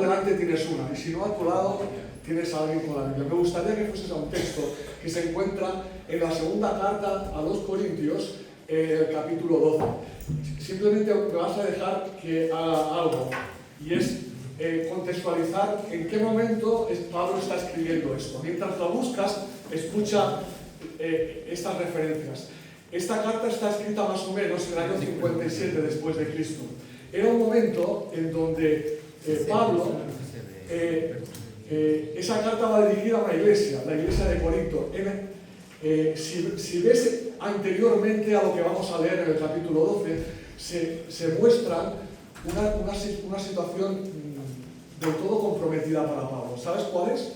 delante tienes una, y si no a tu lado tienes a alguien con la Biblia. Me gustaría que fueses a un texto que se encuentra en la segunda carta a los Corintios, el capítulo 12. Simplemente me vas a dejar que haga algo, y es contextualizar en qué momento Pablo está escribiendo esto. Mientras lo buscas, escucha estas referencias. Esta carta está escrita más o menos en el año 57 después de Cristo. Era un momento en donde Pablo, esa carta va dirigida a una iglesia, la iglesia de Corinto. Si ves anteriormente a lo que vamos a leer en el capítulo 12, se muestra una situación del todo comprometida para Pablo. ¿Sabes cuál es?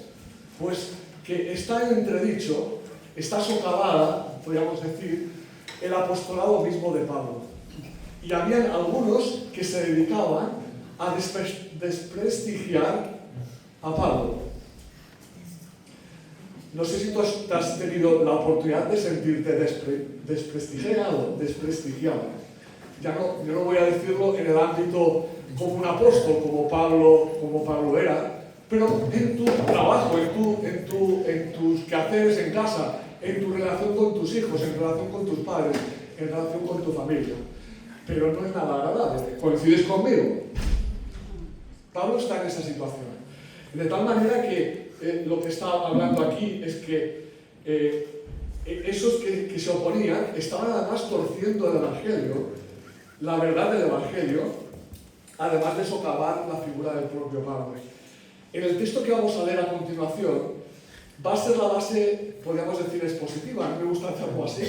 Pues que está en entredicho, está socavada, podríamos decir, el apostolado mismo de Pablo. Y habían algunos que se dedicaban a desprestigiar a Pablo. No sé si tú has tenido la oportunidad de sentirte desprestigiado. Yo no voy a decirlo en el ámbito como un apóstol, como Pablo era, pero en tu trabajo, en tus quehaceres en casa, en tu relación con tus hijos, en relación con tus padres, en relación con tu familia. Pero no es nada agradable. ¿Coincides conmigo? Pablo está en esa situación. De tal manera que lo que está hablando aquí es que esos que se oponían estaban además torciendo el Evangelio, la verdad del Evangelio, además de socavar la figura del propio Pablo. En el texto que vamos a leer a continuación, va a ser la base, podríamos decir, expositiva. A mí me gusta hacerlo así,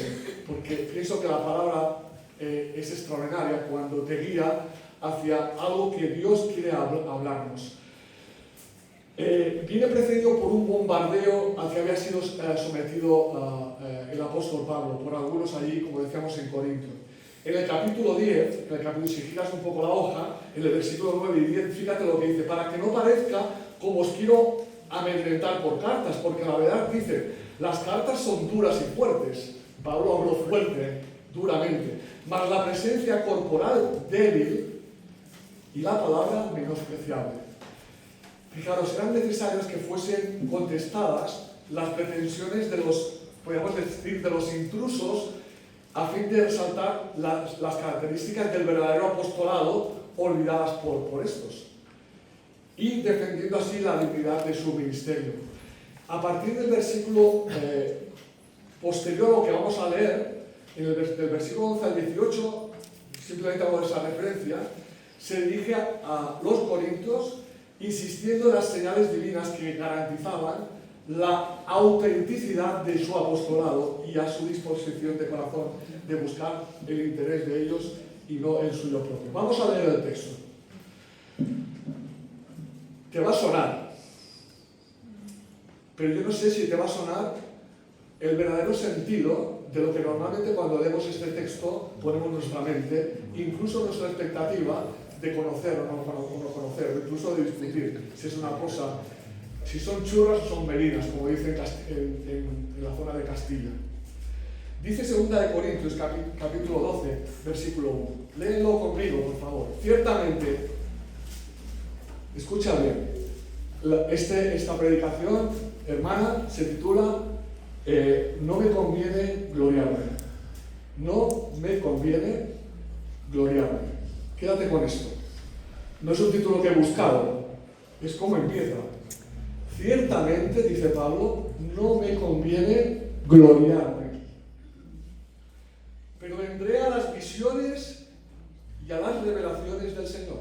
porque pienso que la palabra es extraordinaria cuando te guía hacia algo que Dios quiere hablarnos. Viene precedido por un bombardeo al que había sido sometido el apóstol Pablo por algunos allí, como decíamos, en Corinto. En el capítulo 10, si giras un poco la hoja, en el versículo 9 y 10, fíjate lo que dice: para que no parezca como os quiero amedrentar por cartas, porque la verdad dice, las cartas son duras y fuertes. Pablo habló fuerte, duramente, mas la presencia corporal débil y la palabra menospreciable. Fijaros, eran necesarias que fuesen contestadas las pretensiones de los, podríamos decir, de los intrusos, a fin de resaltar las características del verdadero apostolado olvidadas por estos, y defendiendo así la dignidad de su ministerio. A partir del versículo posterior a lo que vamos a leer, del versículo 11 al 18, simplemente hago esa referencia, se dirige a los corintios, insistiendo en las señales divinas que garantizaban la autenticidad de su apostolado y a su disposición de corazón de buscar el interés de ellos y no el suyo propio. Vamos a leer el texto. Te va a sonar, pero yo no sé si te va a sonar el verdadero sentido de lo que normalmente cuando leemos este texto ponemos en nuestra mente, incluso nuestra expectativa de conocer o no conocer, incluso de discutir si es una cosa, si son churras o son merinas, como dicen en la zona de Castilla. Dice 2 de Corintios, capítulo 12, versículo 1. Léenlo conmigo, por favor. Ciertamente, escucha bien, esta predicación, hermana, se titula No me conviene gloriarme. No me conviene gloriarme. Quédate con esto. No es un título que he buscado, es como empieza. Ciertamente, dice Pablo, no me conviene gloriarme, pero vendré a las visiones y a las revelaciones del Señor.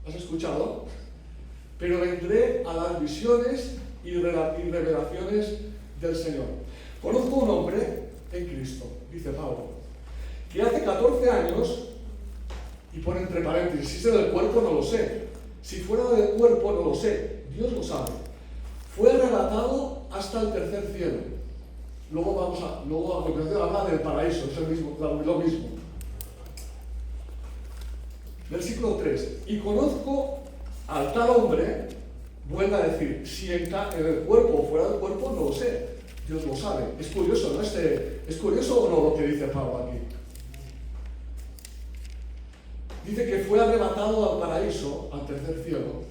¿Has escuchado? Pero vendré a las visiones y revelaciones del Señor. Conozco un hombre en Cristo, dice Pablo, que hace 14 años, y pone entre paréntesis, si es del cuerpo no lo sé, si fuera del cuerpo no lo sé, Dios lo sabe, fue arrebatado hasta el tercer cielo. Luego a continuación habla del paraíso, es lo mismo. Versículo 3, y conozco al tal hombre, vuelve a decir, si en el cuerpo o fuera del cuerpo no lo sé, Dios lo sabe. Es curioso, ¿no? ¿Es curioso o no lo que dice Pablo aquí? Dice que fue arrebatado al paraíso, al tercer cielo,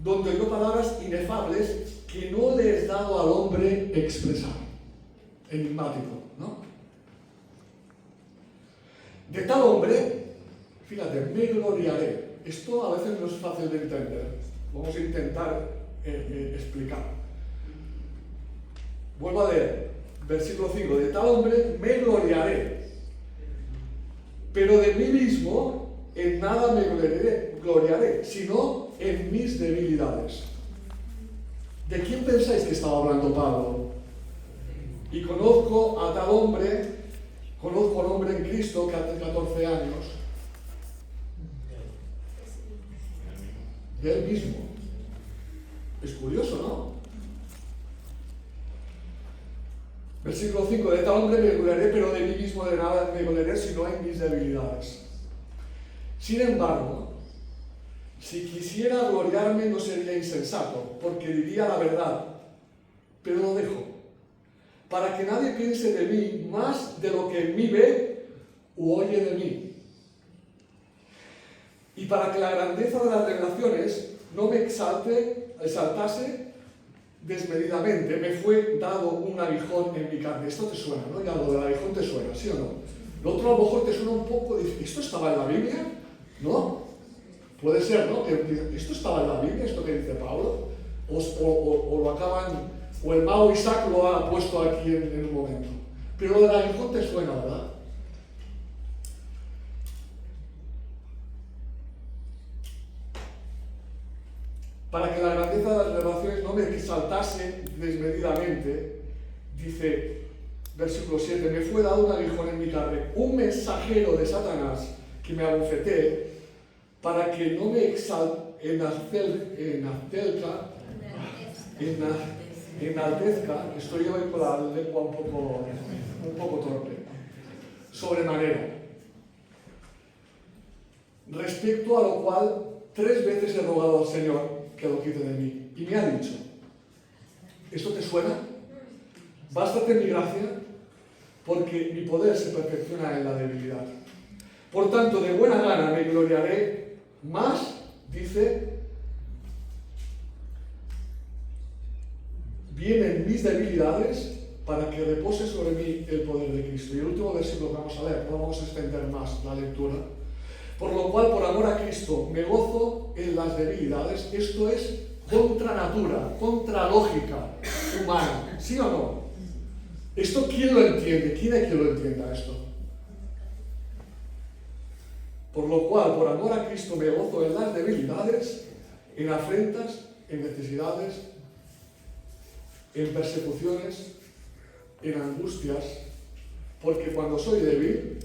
donde oyó palabras inefables que no le es dado al hombre expresar. Enigmático, ¿no? De tal hombre, fíjate, me gloriaré. Esto a veces no es fácil de entender. Vamos a intentar explicar. Vuelvo a leer, versículo 5. De tal hombre me gloriaré, pero de mí mismo en nada me gloriaré, sino en mis debilidades. ¿De quién pensáis que estaba hablando Pablo? Y conozco a tal hombre, conozco a un hombre en Cristo que hace 14 años, de él mismo. Es curioso, ¿no? Versículo 5, de tal hombre me gloriaré, pero de mí mismo de nada me gloriaré, sino en mis debilidades. Sin embargo, si quisiera gloriarme no sería insensato, porque diría la verdad, pero lo dejo, para que nadie piense de mí más de lo que en mí ve u oye de mí. Y para que la grandeza de las revelaciones no me exaltase desmedidamente, me fue dado un aguijón en mi carne. Esto te suena, ¿no? Ya lo del aguijón te suena, ¿sí o no? Lo otro a lo mejor te suena un poco, ¿esto estaba en la Biblia? ¿No? Puede ser, ¿no? ¿Esto estaba en la Biblia, esto que dice Pablo? O lo acaban, o el mago Isaac lo ha puesto aquí en un momento. Pero lo del aguijón te suena, ¿verdad? Para que la grandeza de las revelaciones no me exaltase desmedidamente, dice, versículo 7, me fue dado un aguijón en mi carne, un mensajero de Satanás que me abofetee, para que no me enaltezca, estoy hoy con la lengua un poco torpe, sobremanera. Respecto a lo cual, 3 veces he rogado al Señor que lo quite de mí. Y me ha dicho, ¿esto te suena? Bástate mi gracia, porque mi poder se perfecciona en la debilidad. Por tanto, de buena gana me gloriaré más, dice, vienen mis debilidades para que repose sobre mí el poder de Cristo. Y el último versículo que vamos a leer, no vamos a extender más la lectura. Por lo cual, por amor a Cristo, me gozo en las debilidades. Esto es contra natura, contra lógica humana. ¿Sí o no? ¿Esto quién lo entiende? ¿Quién es quien lo entienda esto? Por lo cual, por amor a Cristo, me gozo en las debilidades, en afrentas, en necesidades, en persecuciones, en angustias, porque cuando soy débil,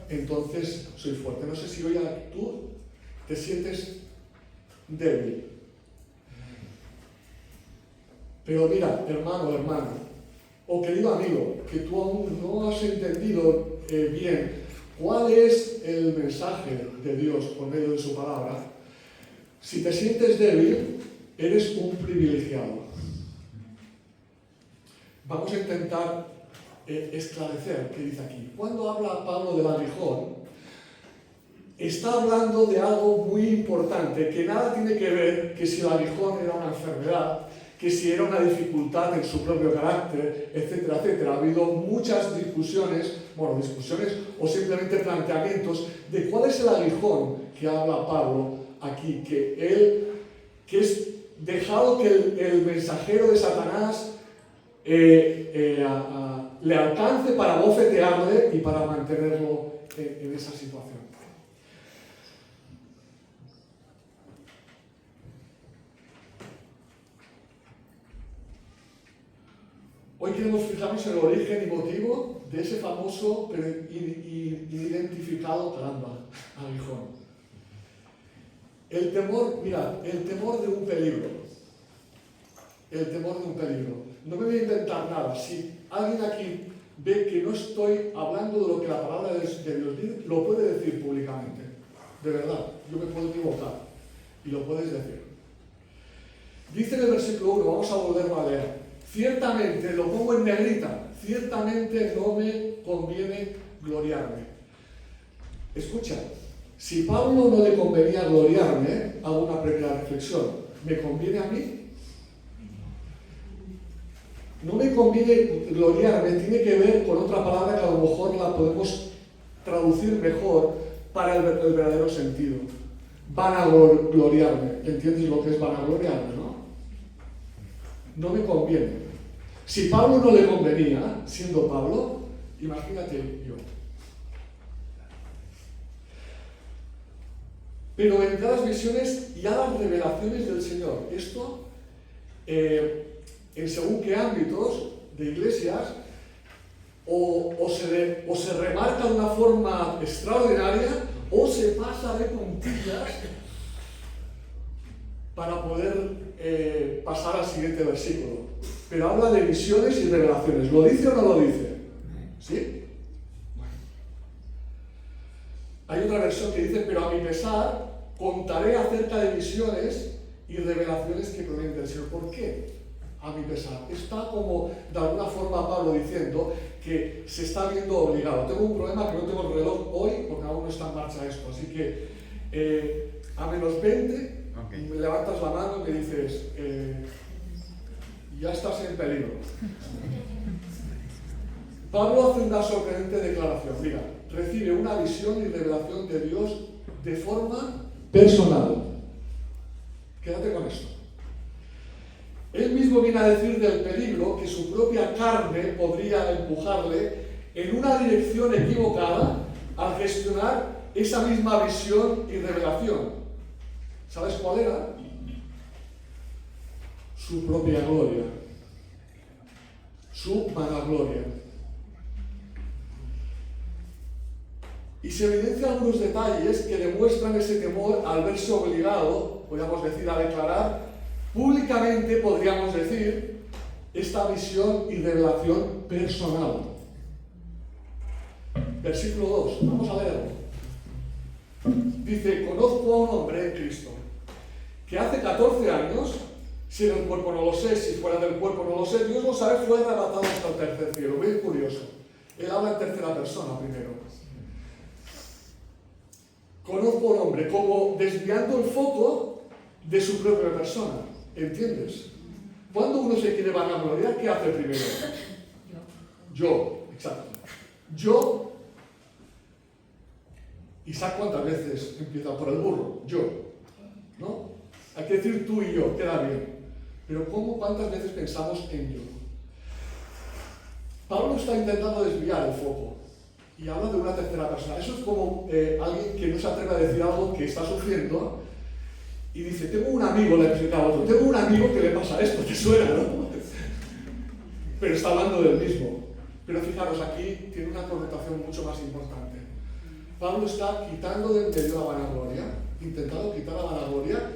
entonces soy fuerte. No sé si hoy tú te sientes débil. Pero mira, hermano, hermana, o querido amigo, que tú aún no has entendido bien cuál es el mensaje de Dios por medio de su palabra. Si te sientes débil, eres un privilegiado. Vamos a intentar esclarecer qué dice aquí. Cuando habla Pablo del aguijón, está hablando de algo muy importante, que nada tiene que ver que si el aguijón era una enfermedad, que si era una dificultad en su propio carácter, etcétera, etcétera. Ha habido muchas discusiones o simplemente planteamientos de cuál es el aguijón que habla Pablo aquí, que es dejado que el mensajero de Satanás le alcance para bofetearle y para mantenerlo en esa situación. Hoy queremos fijarnos en el origen y motivo de ese famoso pero inidentificado aguijón. El temor, mirad, el temor de un peligro. El temor de un peligro. No me voy a inventar nada. Si alguien aquí ve que no estoy hablando de lo que la palabra de Dios dice, lo puede decir públicamente. De verdad, yo me puedo equivocar. Y lo puedes decir. Dice en el versículo 1, vamos a volverlo a leer. Ciertamente, lo pongo en negrita, ciertamente no me conviene gloriarme. Escucha, Si Pablo no le convenía gloriarme, hago una primera reflexión. ¿Me conviene a mí? No me conviene gloriarme, tiene que ver con otra palabra que a lo mejor la podemos traducir mejor para el verdadero sentido. Vanagloriarme. ¿Entiendes lo que es vanagloriarme, no? No me conviene. Si Pablo no le convenía, siendo Pablo, imagínate yo. Pero en las visiones y a las revelaciones del Señor. Esto, en según qué ámbitos de iglesias, o se remarca de una forma extraordinaria, o se pasa de puntillas para poder pasar al siguiente versículo. Pero habla de visiones y revelaciones. ¿Lo dice o no lo dice? ¿Sí? Bueno. Hay otra versión que dice, pero a mi pesar, contaré acerca de visiones y revelaciones que provienen del Señor. ¿Por qué? A mi pesar. Está como, de alguna forma, Pablo diciendo que se está viendo obligado. Tengo un problema que no tengo el reloj hoy porque aún no está en marcha esto. Así que a menos 20, okay, me levantas la mano y me dices, ya estás en peligro. Pablo hace una sorprendente declaración. Mira, recibe una visión y revelación de Dios de forma personal. Quédate con esto. Él mismo viene a decir del peligro que su propia carne podría empujarle en una dirección equivocada al gestionar esa misma visión y revelación. ¿Sabes cuál era? Su propia gloria. Su vanagloria. Y se evidencian algunos detalles que demuestran ese temor al verse obligado, podríamos decir, a declarar públicamente, podríamos decir, esta visión y revelación personal. Versículo 2, vamos a leerlo. Dice, conozco a un hombre en Cristo, que hace 14 años, si en el cuerpo no lo sé, si fuera del cuerpo no lo sé, Dios lo sabe, fue arrebatado hasta el tercer cielo. Muy curioso. Él habla en tercera persona primero. Conozco a un hombre, como desviando el foco de su propia persona. ¿Entiendes? Cuando uno se quiere vanagloriar, ¿qué hace primero? Yo, exacto. Yo. Isaac, ¿cuántas veces empieza por el burro? Yo. ¿No? Hay que decir tú y yo, queda bien. Pero ¿cuántas veces pensamos en yo? Pablo está intentando desviar el foco y habla de una tercera persona. Eso es como alguien que no se atreve a decir algo que está sufriendo y dice, tengo un amigo, le explica a otro, tengo un amigo que le pasa esto, te suena, ¿no? Pero está hablando del mismo. Pero fijaros, aquí tiene una connotación mucho más importante. Pablo está quitando de en medio la vanagloria, intentando quitar la vanagloria,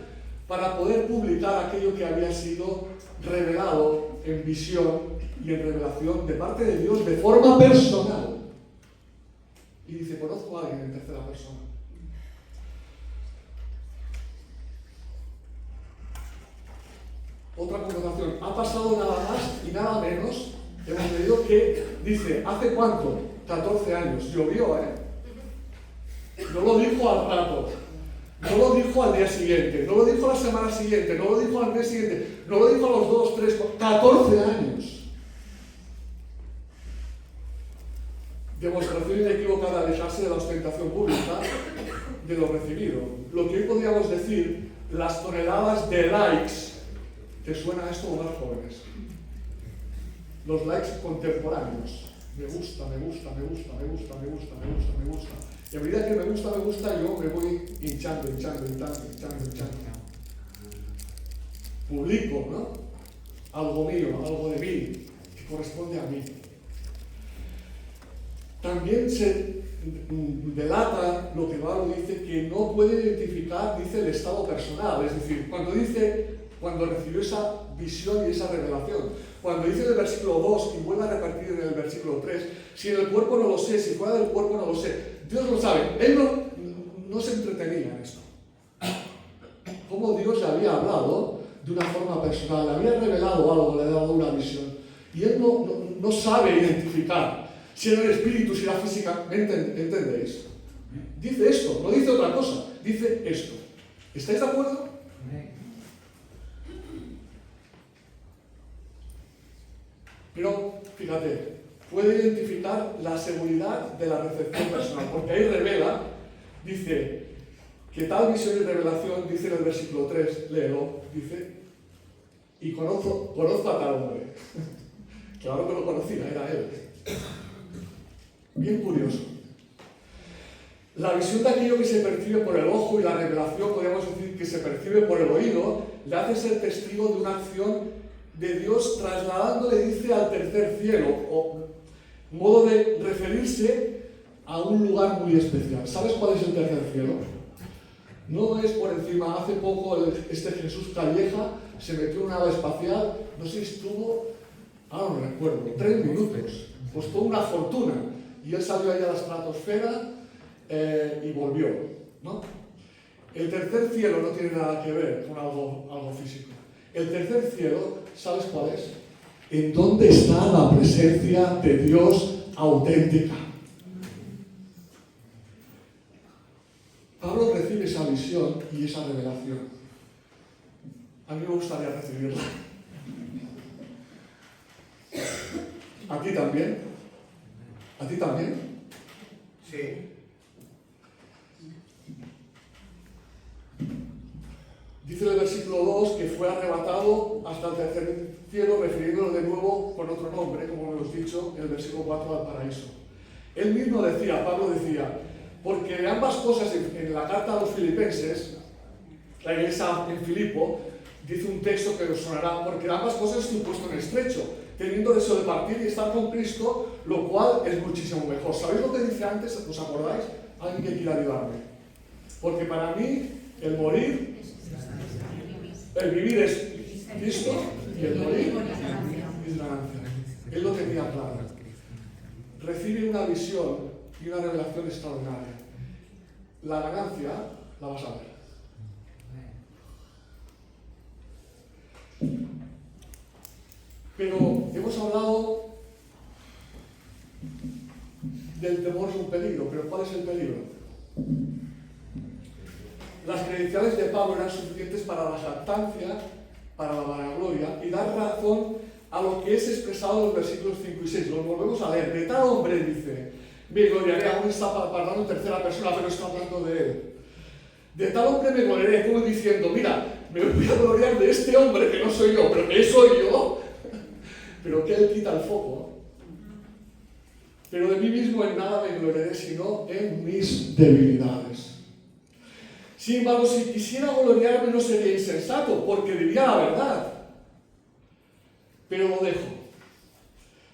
para poder publicar aquello que había sido revelado en visión y en revelación de parte de Dios de forma personal. Y dice, conozco a alguien en tercera persona. Otra connotación, ha pasado nada más y nada menos, hemos leído que dice, ¿hace cuánto? 14 años, llovió, No lo dijo al rato, no lo dijo al día siguiente, no lo dijo la semana siguiente, no lo dijo al mes siguiente, no lo dijo a los 2, 3, 14 años. Demostración inequívoca de alejarse de la ostentación pública de lo recibido. Lo que hoy podríamos decir, las toneladas de likes. ¿Te suena esto a más jóvenes? Los likes contemporáneos. Me gusta, me gusta, me gusta, me gusta, me gusta, me gusta, me gusta. Y a medida que me gusta, yo me voy hinchando. Publico, ¿no? Algo mío, algo de mí, que corresponde a mí. También se delata lo que Pablo dice, que no puede identificar, dice, el estado personal. Es decir, cuando recibió esa visión y esa revelación. Cuando dice en el versículo 2 y vuelve a repetir en el versículo 3, si en el cuerpo no lo sé, si fuera del cuerpo no lo sé, Dios lo sabe. Él no se entretenía en esto. Como Dios le había hablado de una forma personal, le había revelado algo, le había dado una visión. Y él no sabe identificar si era el espíritu, si era físicamente, ¿entendéis? Dice esto, no dice otra cosa, dice esto. ¿Estáis de acuerdo? Pero, fíjate, puede identificar la seguridad de la recepción personal, porque ahí revela, dice, que tal visión y revelación, dice en el versículo 3, léelo, dice, y conozco a tal hombre. Claro que lo conocía, era él. Bien curioso. La visión de aquello que se percibe por el ojo y la revelación, podríamos decir que se percibe por el oído, le hace ser testigo de una acción de Dios trasladándole, dice, al tercer cielo, o modo de referirse a un lugar muy especial. ¿Sabes cuál es el tercer cielo? No es por encima. Hace poco este Jesús Calleja se metió en una nave espacial, no sé si estuvo, ahora no recuerdo, 3 minutos, costó una fortuna, y él salió ahí a la estratosfera y volvió, ¿no? El tercer cielo no tiene nada que ver con algo físico. El tercer cielo, ¿sabes cuál es? En dónde está la presencia de Dios auténtica. Pablo recibe esa visión y esa revelación. A mí me gustaría recibirla. ¿A ti también? ¿A ti también? Sí. Dice en el versículo 2 que fue arrebatado hasta el tercer cielo, refiriéndolo de nuevo con otro nombre, como hemos dicho en el versículo 4, al paraíso. Él mismo decía, Pablo decía, porque de ambas cosas en la carta a los filipenses, la iglesia en Filipo, dice un texto que os sonará, porque de ambas cosas estoy puesto en estrecho, teniendo deseo de partir y estar con Cristo, lo cual es muchísimo mejor. ¿Sabéis lo que dice antes? ¿Os acordáis? Alguien que quiera ayudarme. Porque para mí, el morir, el vivir es Cristo y el morir es ganancia. Él lo tenía claro. Recibe una visión y una revelación extraordinaria. La ganancia la vas a ver. Pero hemos hablado del temor es un peligro, pero ¿cuál es el peligro? Las credenciales de Pablo eran suficientes para la jactancia, para la vanagloria y dar razón a lo que es expresado en los versículos 5 y 6. Los volvemos a leer. De tal hombre, dice, me gloriaré, aún está hablando en tercera persona, pero está hablando de él. De tal hombre me gloriaré, como diciendo, mira, me voy a gloriar de este hombre que no soy yo, pero que soy yo, pero que él quita el foco. Pero de mí mismo en nada me gloriaré, sino en mis debilidades. Sin embargo, si quisiera gloriarme no sería insensato, porque diría la verdad. Pero lo dejo,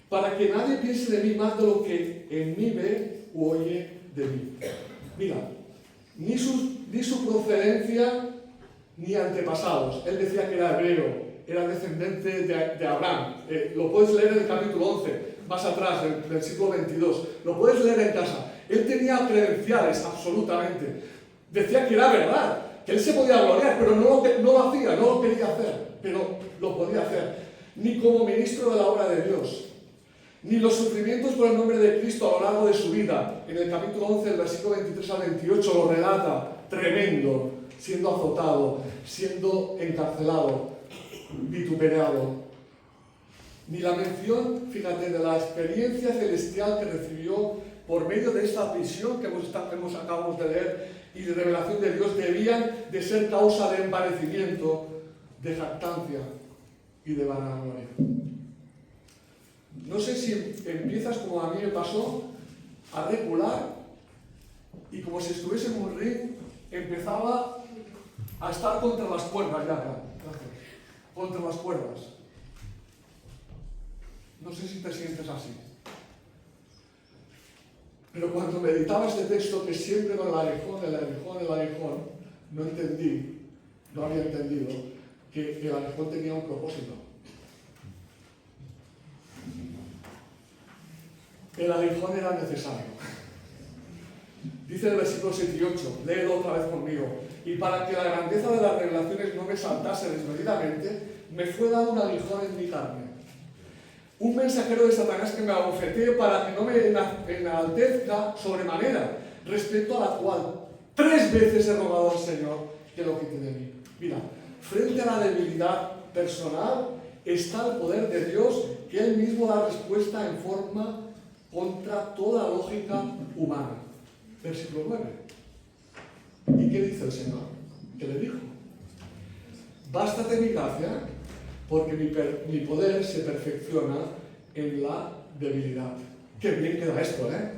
para que nadie piense de mí más de lo que en mí ve u oye de mí. Mira, ni su procedencia ni antepasados. Él decía que era hebreo, era descendente de Abraham. Lo puedes leer en el capítulo 11, más atrás, del siglo 22. Lo puedes leer en casa. Él tenía credenciales, absolutamente. Decía que era verdad, que él se podía gloriar, pero no lo hacía, no lo quería hacer, pero lo podía hacer. Ni como ministro de la obra de Dios, ni los sufrimientos por el nombre de Cristo a lo largo de su vida. En el capítulo 11, del versículo 23 al 28, lo relata, tremendo, siendo azotado, siendo encarcelado, vituperado. Ni la mención, fíjate, de la experiencia celestial que recibió por medio de esta visión que acabamos de leer y de revelación de Dios, debían de ser causa de envanecimiento, de jactancia y de vanagloria. No sé si empiezas, como a mí me pasó, a recular y como si estuviese en un ring, empezaba a estar contra las cuerdas ya, contra las cuerdas. No sé si te sientes así. Pero cuando meditaba este texto, que siempre con el aguijón, no había entendido que el aguijón tenía un propósito. El aguijón era necesario. Dice el versículo 7 y 8, léelo otra vez conmigo. Y para que la grandeza de las revelaciones no me saltase desmedidamente, me fue dado un aguijón en mi carne. Un mensajero de Satanás que me abofetee para que no me enaltezca sobremanera, respecto a la cual 3 veces he rogado al Señor que lo quite de mí. Mira, frente a la debilidad personal está el poder de Dios, que Él mismo da respuesta en forma contra toda lógica humana. Versículo 9. ¿Y qué dice el Señor? ¿Qué le dijo? Bástate mi gracia, porque mi poder se perfecciona en la debilidad. Qué bien queda esto, ¿eh?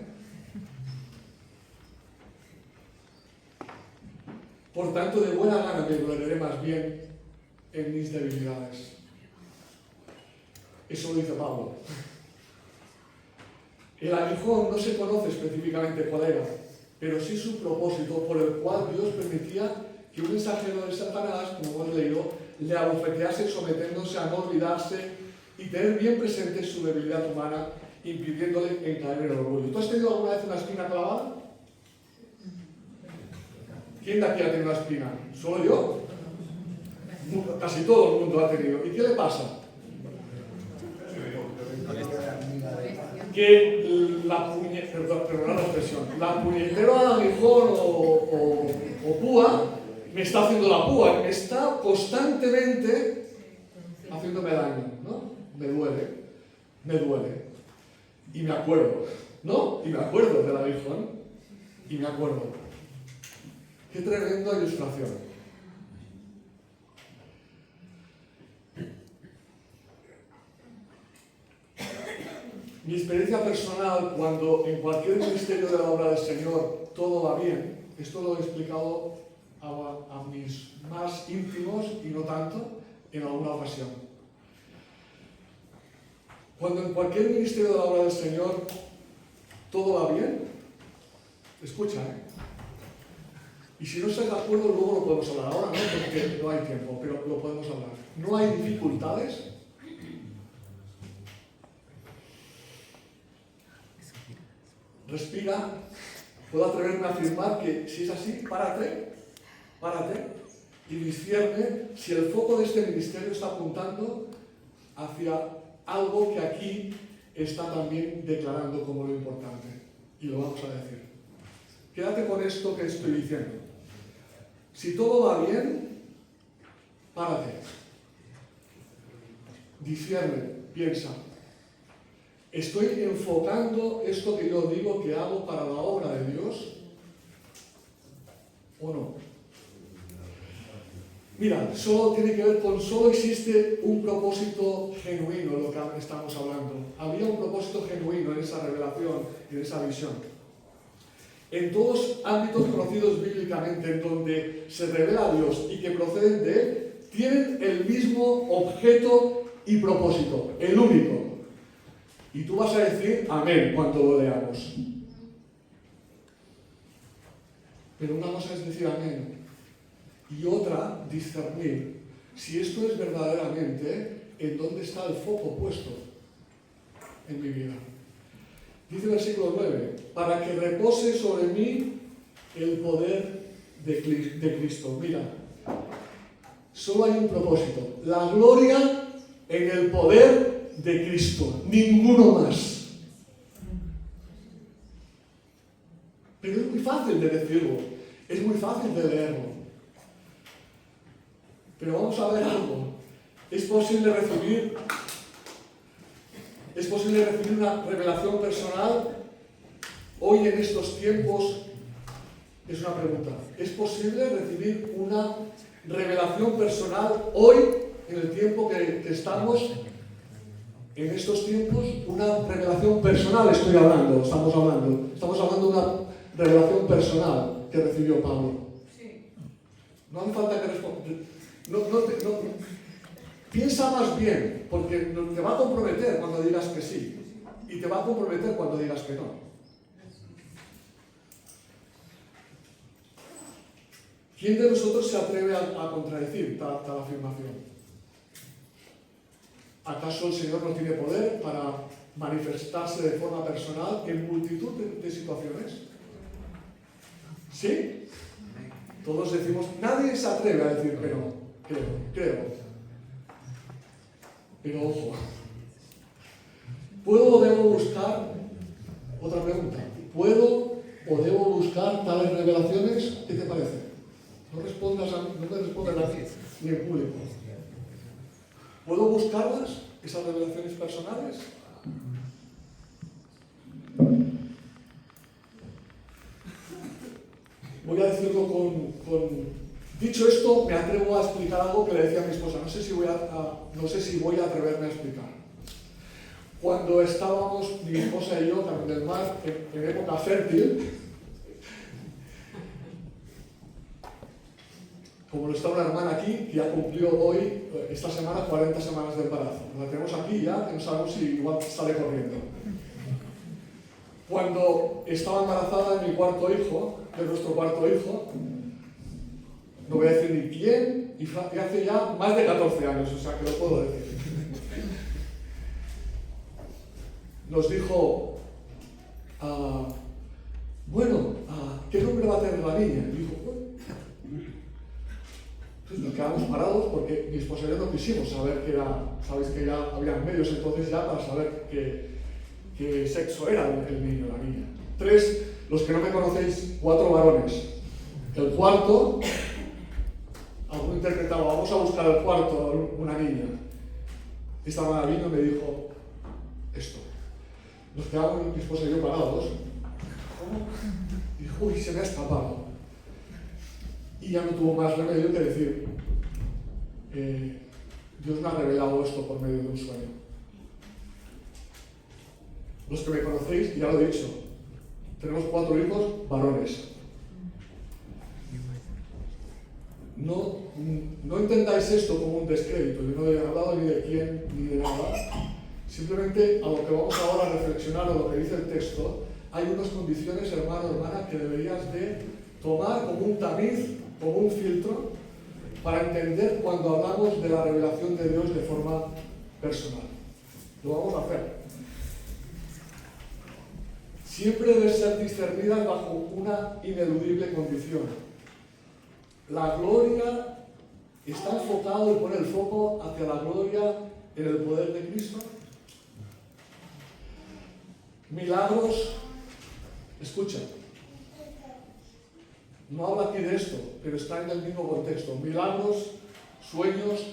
Por tanto, de buena gana me gloriaré más bien en mis debilidades. Eso lo dice Pablo. El aguijón no se conoce específicamente cuál era, pero sí su propósito por el cual Dios permitía que un mensajero de Satanás, como hemos leído, le abofetease sometiéndose a no olvidarse y tener bien presente su debilidad humana, impidiéndole caer en el orgullo. ¿Tú has tenido alguna vez una espina clavada? ¿Quién de aquí ha tenido una espina? ¿Solo yo? Casi todo el mundo ha tenido. ¿Y qué le pasa? Que la puñetera de aguijón o púa me está haciendo la púa, me está constantemente haciéndome daño, ¿no? Me duele. Y me acuerdo, ¿no? Y me acuerdo del aguijón, y me acuerdo. Qué tremenda ilustración. Mi experiencia personal, cuando en cualquier ministerio de la obra del Señor todo va bien, esto lo he explicado a mis más íntimos y no tanto en alguna ocasión. Cuando en cualquier ministerio de la obra del Señor todo va bien, escucha, y si no estás de acuerdo, luego lo podemos hablar. Ahora no, porque no hay tiempo, pero lo podemos hablar. No hay dificultades. Respira. Puedo atreverme a afirmar que si es así, párate y discierne si el foco de este ministerio está apuntando hacia algo que aquí está también declarando como lo importante. Y lo vamos a decir. Quédate con esto que estoy diciendo. Si todo va bien, párate. Discierne, piensa. ¿Estoy enfocando esto que yo digo que hago para la obra de Dios? ¿O no? Mira, solo existe un propósito genuino, lo que estamos hablando. Había un propósito genuino en esa revelación, en esa visión. En todos ámbitos conocidos bíblicamente, en donde se revela a Dios y que proceden de Él, tienen el mismo objeto y propósito, el único. Y tú vas a decir amén cuando lo leamos. Pero una cosa es decir amén y otra discernir si esto es verdaderamente en dónde está el foco puesto en mi vida. Dice el versículo 9, para que repose sobre mí el poder de Cristo. Mira, solo hay un propósito, la gloria en el poder de Cristo, ninguno más. Pero es muy fácil de decirlo, es muy fácil de leerlo. Pero vamos a ver algo. Es posible recibir una revelación personal hoy en estos tiempos. Es una pregunta. ¿Es posible recibir una revelación personal hoy en el tiempo que estamos? En estos tiempos, una revelación personal estamos hablando de una revelación personal que recibió Pablo. Sí. No hace falta que responda. Piensa más bien, porque te va a comprometer cuando digas que sí, y te va a comprometer cuando digas que no. ¿Quién de nosotros se atreve a contradecir tal afirmación? ¿Acaso el Señor no tiene poder para manifestarse de forma personal en multitud de situaciones? ¿Sí? Todos decimos, nadie se atreve a decir que no. Creo. Pero ojo, ¿puedo o debo buscar? Otra pregunta. ¿Puedo ¿O debo buscar tales revelaciones? ¿Qué te parece? No me respondas a mí, ni en público. ¿Puedo buscarlas, esas revelaciones personales? Voy a decirlo con... Dicho esto, me atrevo a explicar algo que le decía a mi esposa. No sé si voy a atreverme a explicar. Cuando estábamos, mi esposa y yo, Camino del Mar, en época fértil, como lo está una hermana aquí, que ya cumplió hoy, esta semana, 40 semanas de embarazo. La tenemos aquí ya, que no sabemos si igual sale corriendo. Cuando estaba embarazada de mi cuarto hijo, de nuestro cuarto hijo, no voy a decir ni quién, y hace ya más de 14 años, o sea que lo puedo decir. Nos dijo, ¿qué nombre va a tener la niña? Y dijo, bueno. Entonces nos quedamos parados porque mi esposa y yo no quisimos saber qué era. Sabéis que ya había medios entonces ya para saber qué sexo era el niño o la niña. 3, los que no me conocéis, 4 varones. El cuarto, alguno interpretaba, vamos a buscar el cuarto, una niña. Esta hermana vino y me dijo esto. Nos quedamos mi esposa y yo parados. ¿Cómo? Y dijo, uy, se me ha escapado. Y ya no tuvo más remedio que decir, Dios me ha revelado esto por medio de un sueño. Los que me conocéis, ya lo he dicho, tenemos 4 hijos varones. No entendáis esto como un descrédito. Yo no he hablado ni de quién ni de nada. Simplemente a lo que vamos ahora a reflexionar, a lo que dice el texto, hay unas condiciones, hermano, hermana, que deberías de tomar como un tamiz, como un filtro, para entender cuando hablamos de la revelación de Dios de forma personal. Lo vamos a hacer. Siempre debe ser discernida bajo una ineludible condición. La gloria está enfocado y pone el foco hacia la gloria en el poder de Cristo. Milagros, escucha, no habla aquí de esto, pero está en el mismo contexto. Milagros, sueños,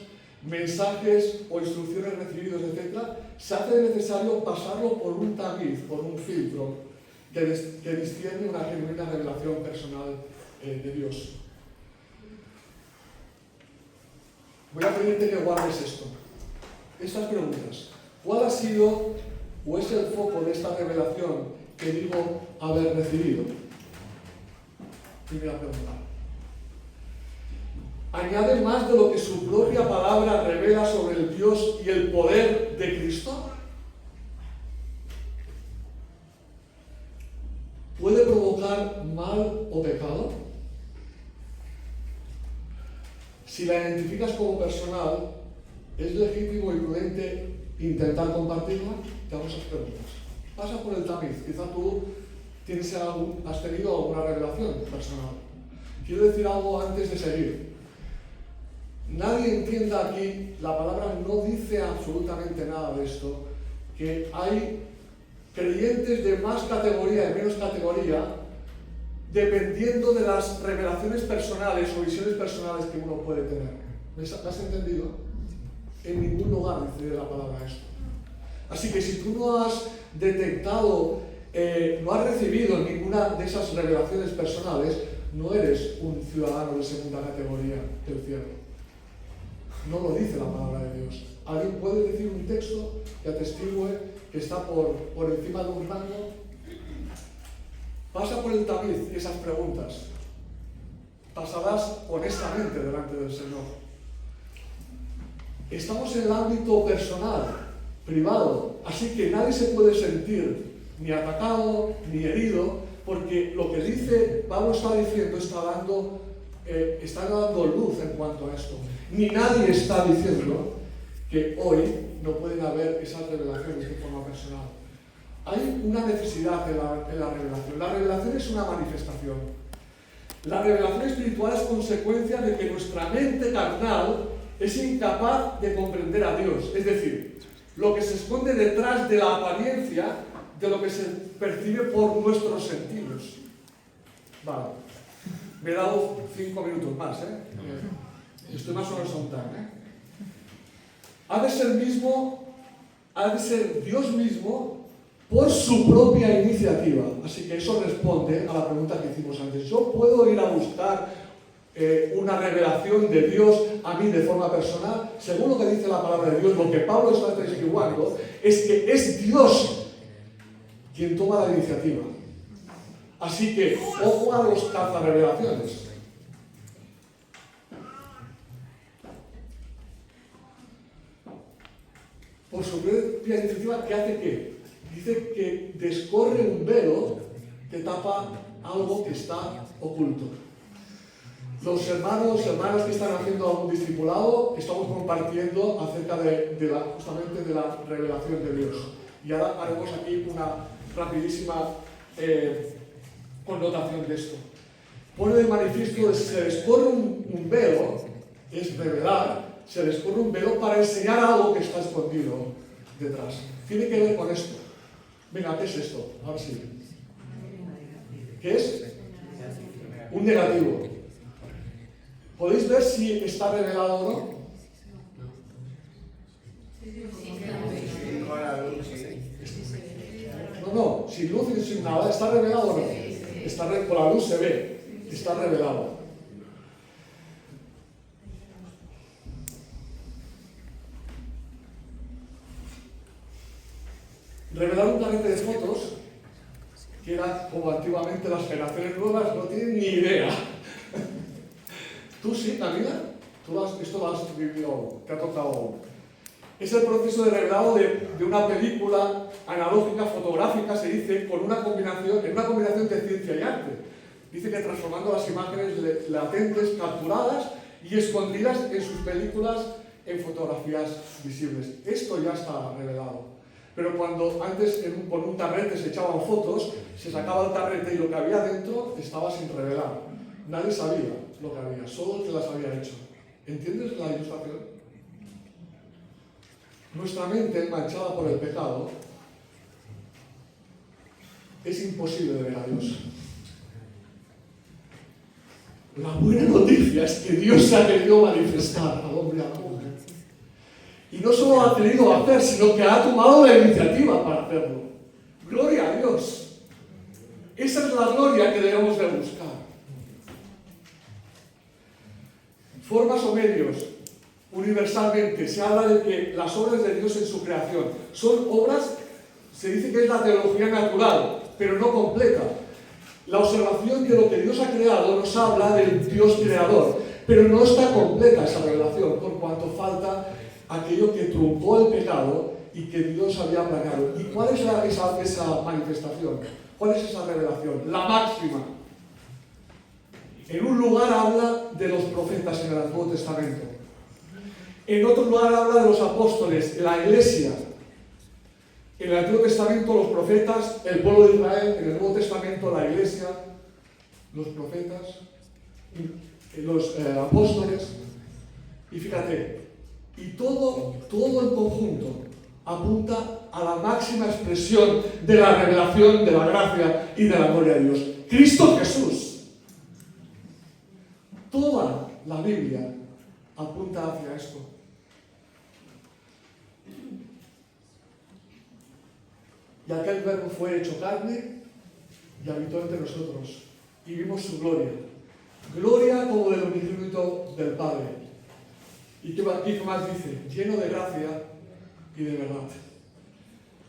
mensajes o instrucciones recibidos, etc., se hace necesario pasarlo por un tamiz, por un filtro que discierne una genuina revelación personal de Dios. Voy a pedirte que guardes esto. Estas preguntas. ¿Cuál ha sido o es el foco de esta revelación que digo haber recibido? Primera pregunta. ¿Añade más de lo que su propia palabra revela sobre el Dios y el poder de Cristo? ¿Puede provocar mal o pecado? Si la identificas como personal, ¿es legítimo y prudente intentar compartirla? Te hago esas preguntas. Pasa por el tamiz. Quizá tú has tenido alguna revelación personal. Quiero decir algo antes de seguir. Nadie entienda aquí, la palabra no dice absolutamente nada de esto, que hay creyentes de más categoría y menos categoría, dependiendo de las revelaciones personales o visiones personales que uno puede tener. ¿Me has entendido? En ningún lugar dice la palabra esto. Así que si tú no has detectado, no has recibido ninguna de esas revelaciones personales, no eres un ciudadano de segunda categoría del cielo. No lo dice la palabra de Dios. ¿Alguien puede decir un texto que atestigue que está por encima de un rango? Pasa por el tamiz esas preguntas. Pasarás honestamente delante del Señor. Estamos en el ámbito personal, privado, así que nadie se puede sentir ni atacado ni herido, porque lo que dice Pablo está diciendo está dando luz en cuanto a esto. Ni nadie está diciendo que hoy no pueden haber esas revelaciones de forma personal. Hay una necesidad en la revelación. La revelación es una manifestación. La revelación espiritual es consecuencia de que nuestra mente carnal es incapaz de comprender a Dios. Es decir, lo que se esconde detrás de la apariencia de lo que se percibe por nuestros sentidos. Vale. Me he dado 5 minutos más, ¿eh? Estoy más o menos on time, ¿eh? Ha de ser Dios mismo por su propia iniciativa. Así que eso responde a la pregunta que hicimos antes. ¿Yo puedo ir a buscar una revelación de Dios a mí de forma personal? Según lo que dice la palabra de Dios, lo que Pablo está testificando es que es Dios quien toma la iniciativa. Así que, ojo a los cazarrevelaciones. Por su propia iniciativa, ¿qué hace qué? Dice que descorre un velo que tapa algo que está oculto. Los hermanos, hermanas que están haciendo algún discipulado, estamos compartiendo acerca justamente de la revelación de Dios. Y ahora haremos aquí una rapidísima connotación de esto. Pone de manifiesto, se descorre un velo, es revelar, se descorre un velo para enseñar algo que está escondido detrás. Tiene que ver con esto. Venga, ¿qué es esto? Ahora sí. ¿Qué es? Un negativo. ¿Podéis ver si está revelado o no? No, sin luz y sin nada. ¿Está revelado o no? Con la luz se ve. Está revelado. Revelar un carrete de fotos, que era como antiguamente las generaciones nuevas, no tienen ni idea. Tú sí, Camila, esto lo has vivido, te ha tocado. Es el proceso de revelado de una película analógica, fotográfica, se dice, en una combinación de ciencia y arte. Dice que transformando las imágenes latentes, capturadas y escondidas en sus películas en fotografías visibles. Esto ya está revelado. Pero cuando antes con un tarrete se echaban fotos, se sacaba el tarrete y lo que había dentro estaba sin revelar. Nadie sabía lo que había, solo el que las había hecho. ¿Entiendes la ilustración? Nuestra mente, manchada por el pecado, es imposible de ver a Dios. La buena noticia es que Dios se ha querido manifestar al hombre y a la mujer. Y no solo lo ha querido hacer, sino que ha tomado la iniciativa para hacerlo. ¡Gloria a Dios! Esa es la gloria que debemos de buscar. Formas o medios. Universalmente se habla de que las obras de Dios en su creación son obras, se dice que es la teología natural, pero no completa. La observación de lo que Dios ha creado nos habla del Dios creador, pero no está completa esa revelación, por cuanto falta aquello que truncó el pecado y que Dios había planeado. ¿Y cuál es esa manifestación? ¿Cuál es esa revelación? La máxima. En un lugar habla de los profetas en el Antiguo Testamento. En otro lugar habla de los apóstoles, la iglesia. En el Antiguo Testamento los profetas, el pueblo de Israel. En el Nuevo Testamento la iglesia, los profetas, los apóstoles. Y fíjate, y todo en conjunto apunta a la máxima expresión de la revelación, de la gracia y de la gloria de Dios. Cristo Jesús. Toda la Biblia apunta hacia esto. Y aquel verbo fue hecho carne y habitó entre nosotros. Y vimos su gloria. Gloria como del unigénito del Padre. ¿Y qué más dice? Lleno de gracia y de verdad.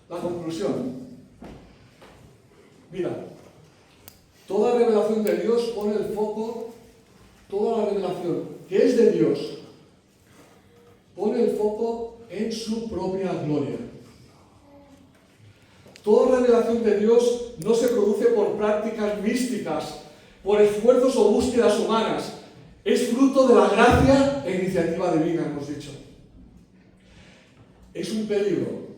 La conclusión. Mira, toda revelación de Dios pone el foco, toda la revelación que es de Dios, pone el foco en su propia gloria. Toda revelación de Dios no se produce por prácticas místicas, por esfuerzos o búsquedas humanas. Es fruto de la gracia e iniciativa divina, hemos dicho. Es un peligro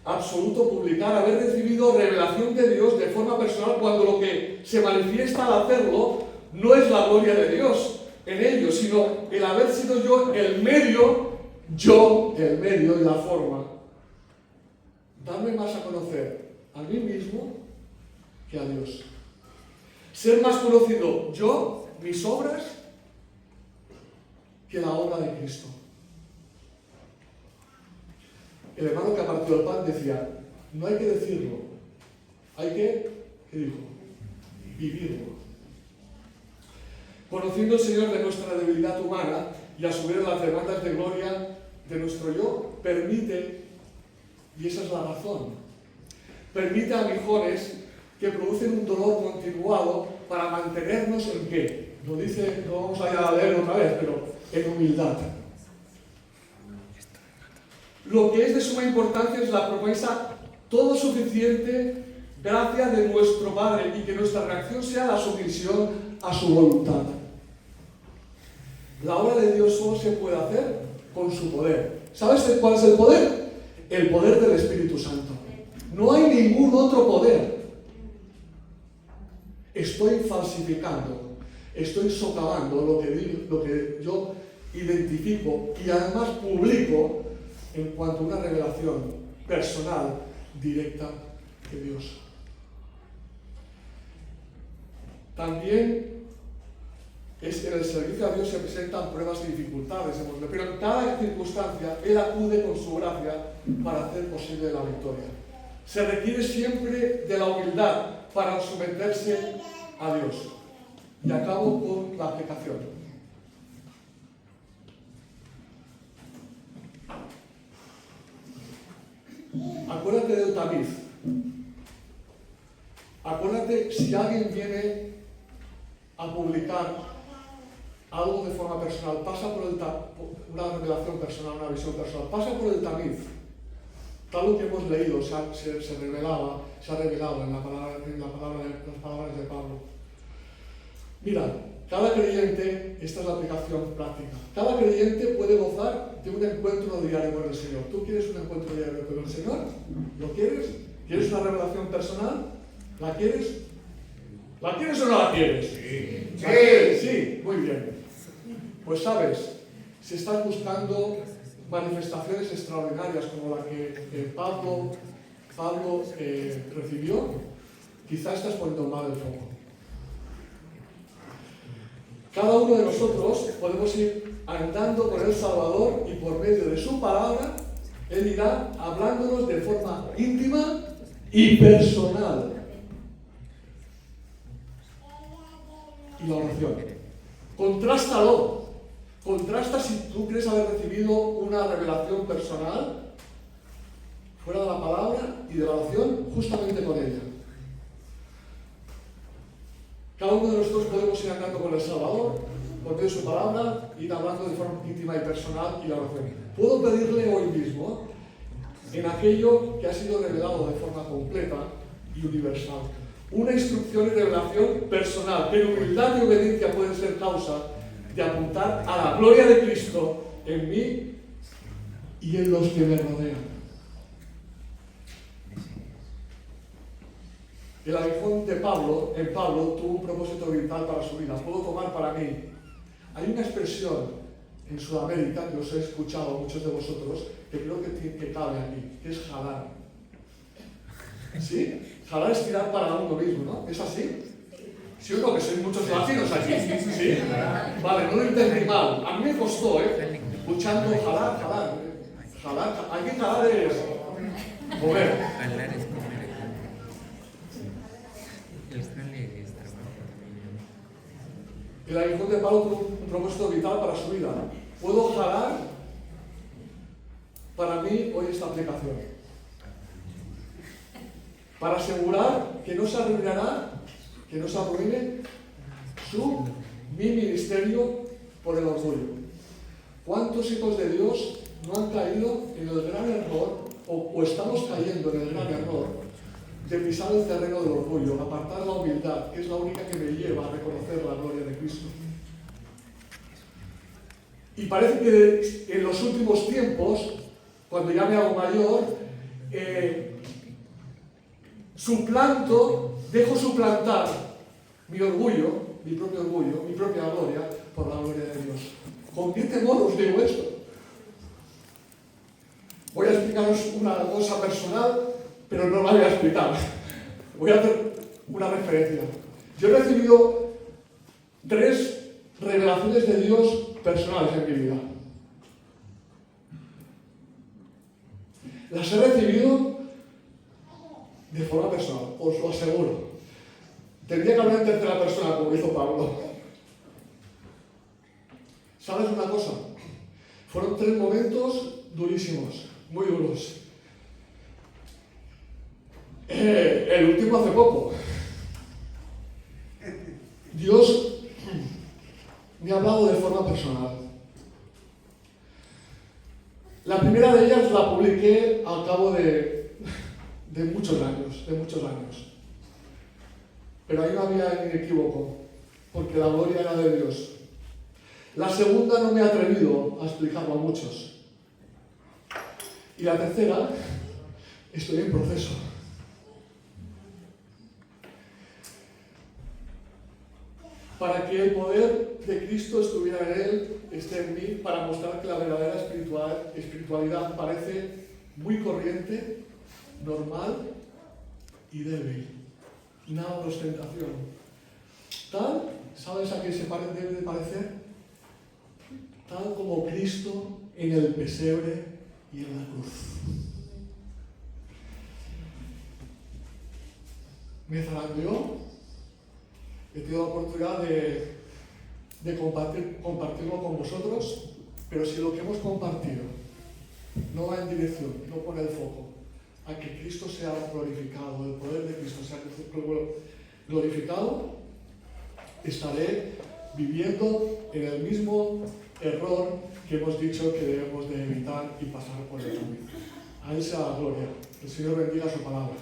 absoluto publicar, haber recibido revelación de Dios de forma personal cuando lo que se manifiesta al hacerlo no es la gloria de Dios en ello, sino el haber sido yo el medio y la forma. Darme más a conocer a mí mismo que a Dios. Ser más conocido yo, mis obras, que la obra de Cristo. El hermano que partió el pan decía, no hay que decirlo, hay que, ¿qué dijo? Vivirlo. Conociendo el Señor de nuestra debilidad humana y a su vez las demandas de gloria de nuestro yo, permite, y esa es la razón, permite aguijones que producen un dolor continuado para mantenernos en qué. Lo dice, lo vamos a leer otra vez, pero en humildad. Lo que es de suma importancia es la promesa todo suficiente gracia de nuestro Padre y que nuestra reacción sea la sumisión a su voluntad. La obra de Dios solo se puede hacer con su poder. ¿Sabes cuál es el poder? El poder del Espíritu Santo. No hay ningún otro poder. Estoy falsificando, estoy socavando lo que yo identifico y además publico en cuanto a una revelación personal, directa de Dios. También en el servicio a Dios se presentan pruebas y dificultades, pero en cada circunstancia Él acude con su gracia para hacer posible la victoria. Se requiere siempre de la humildad para someterse a Dios. Y acabo con la aplicación. Acuérdate del tamiz. Acuérdate si alguien viene a publicar algo de forma personal, pasa por una revelación personal, una visión personal, pasa por el tamiz. Tal lo que hemos leído se ha revelado en las palabras de Pablo. Mira, cada creyente, esta es la aplicación práctica, cada creyente puede gozar de un encuentro diario con el Señor. ¿Tú quieres un encuentro diario con el Señor? ¿Lo quieres? ¿Quieres una revelación personal? ¿La quieres? ¿La quieres o no la quieres? Sí. ¿La quieres? Sí, muy bien. Pues sabes, si estás buscando manifestaciones extraordinarias como la que Pablo recibió, quizás estás poniendo mal el foco. Cada uno de nosotros podemos ir andando con el Salvador y por medio de su palabra, Él irá hablándonos de forma íntima y personal. Y la oración. Contrástalo. Contrasta si tú crees haber recibido una revelación personal fuera de la palabra y de la oración justamente con ella. Cada uno de nosotros podemos ir andando con el Salvador, por medio de su palabra, ir hablando de forma íntima y personal y la oración. Puedo pedirle hoy mismo en aquello que ha sido revelado de forma completa y universal. Una instrucción y revelación personal, que en humildad y obediencia puede ser causa de apuntar a la gloria de Cristo en mí y en los que me rodean. El aguijón de Pablo tuvo un propósito vital para su vida. Puedo tomar para mí. Hay una expresión en Sudamérica que os he escuchado a muchos de vosotros que creo que cabe aquí, que es jalar. ¿Sí? Jalar es tirar para uno mismo, ¿no? ¿Es así? ¿Sí o no? Que sois muchos latinos aquí. ¿Sí? Vale, no lo entendí mal. A mí me costó, escuchando jalar. Aquí jalar es mover. Jalar es comer. El aguijón de Pablo tuvo un propósito vital para su vida. Puedo jalar para mí hoy esta aplicación. Para asegurar que no se arruinará, que no se arruine mi ministerio por el orgullo. ¿Cuántos hijos de Dios no han caído en el gran error, o estamos cayendo en el gran error, de pisar el terreno del orgullo, apartar la humildad, que es la única que me lleva a reconocer la gloria de Cristo? Y parece que en los últimos tiempos, cuando ya me hago mayor, dejo suplantar mi orgullo, mi propio orgullo, mi propia gloria, por la gloria de Dios. ¿Con qué temor os digo esto? Voy a explicaros una cosa personal, pero no la voy a explicar. Voy a hacer una referencia. Yo he recibido 3 revelaciones de Dios personales en mi vida. Las he recibido de forma personal, os lo aseguro. Tendría que hablar en tercera persona, como hizo Pablo. ¿Sabes una cosa? Fueron 3 momentos durísimos, muy duros. El último hace poco. Dios me ha hablado de forma personal. La primera de ellas la publiqué al cabo de muchos años. Pero ahí no había ni equívoco, porque la gloria era de Dios. La segunda no me he atrevido a explicarlo a muchos. Y la tercera, estoy en proceso. Para que el poder de Cristo estuviera en él, esté en mí, para mostrar que la verdadera espiritualidad parece muy corriente, normal y débil. Nada de ostentación. Tal, ¿sabes a qué se debe de parecer? Tal como Cristo en el pesebre y en la cruz. Me zarandeó. He tenido la oportunidad de compartirlo con vosotros, pero si lo que hemos compartido no va en dirección, no pone el foco a que Cristo sea glorificado, el poder de Cristo sea glorificado, estaré viviendo en el mismo error que hemos dicho que debemos de evitar y pasar por el camino. A Él sea la gloria. El Señor bendiga su palabra.